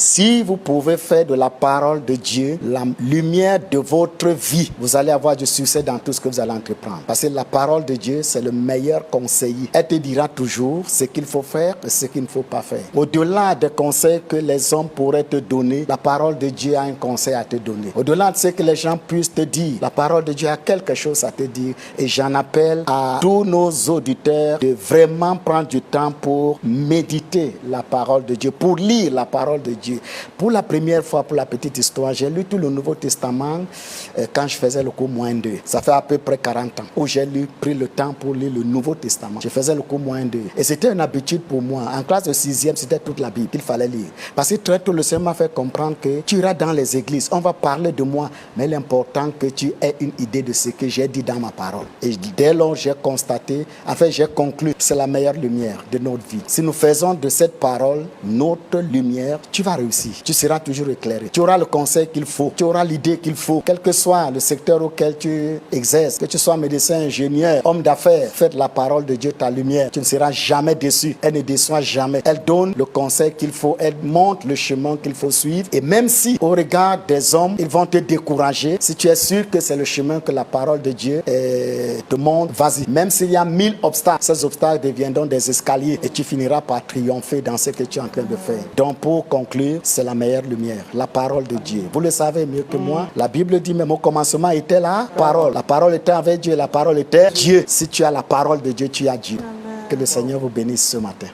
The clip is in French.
Si vous pouvez faire de la parole de Dieu la lumière de votre vie, vous allez avoir du succès dans tout ce que vous allez entreprendre. Parce que la parole de Dieu, c'est le meilleur conseiller. Elle te dira toujours ce qu'il faut faire et ce qu'il ne faut pas faire. Au-delà des conseils que les hommes pourraient te donner, la parole de Dieu a un conseil à te donner. Au-delà de ce que les gens puissent te dire, la parole de Dieu a quelque chose à te dire. Et j'en appelle à tous nos auditeurs de vraiment prendre du temps pour méditer la parole de Dieu, pour lire la parole de Dieu. Pour la première fois, pour la petite histoire, j'ai lu tout le Nouveau Testament quand je faisais le cours moins 2. Ça fait à peu près 40 ans où j'ai pris le temps pour lire le Nouveau Testament. Je faisais le cours moins 2. Et c'était une habitude pour moi. En classe de 6e, c'était toute la Bible qu'il fallait lire. Parce que très tôt, le Seigneur m'a fait comprendre que tu iras dans les églises, on va parler de moi, mais l'important que tu aies une idée de ce que j'ai dit dans ma parole. Et dès lors, j'ai constaté, enfin j'ai conclu, c'est la meilleure lumière de notre vie. Si nous faisons de cette parole notre lumière, tu vas réussir. Tu seras toujours éclairé. Tu auras le conseil qu'il faut. Tu auras l'idée qu'il faut. Quel que soit le secteur auquel tu exerces, que tu sois médecin, ingénieur, homme d'affaires, fais de la parole de Dieu ta lumière. Tu ne seras jamais déçu. Elle ne déçoit jamais. Elle donne le conseil qu'il faut. Elle montre le chemin qu'il faut suivre. Et même si, au regard des hommes, ils vont te décourager, si tu es sûr que c'est le chemin que la parole de Dieu te montre, vas-y. Même s'il y a 1000 obstacles, ces obstacles deviendront des escaliers et tu finiras par triompher dans ce que tu es en train de faire. Donc, pour conclure, c'est la meilleure lumière, la parole de Dieu. Vous le savez mieux que moi. La Bible dit même au commencement était la parole. La parole était avec Dieu, la parole était Dieu. Si tu as la parole de Dieu, tu as Dieu. Que le Seigneur vous bénisse ce matin.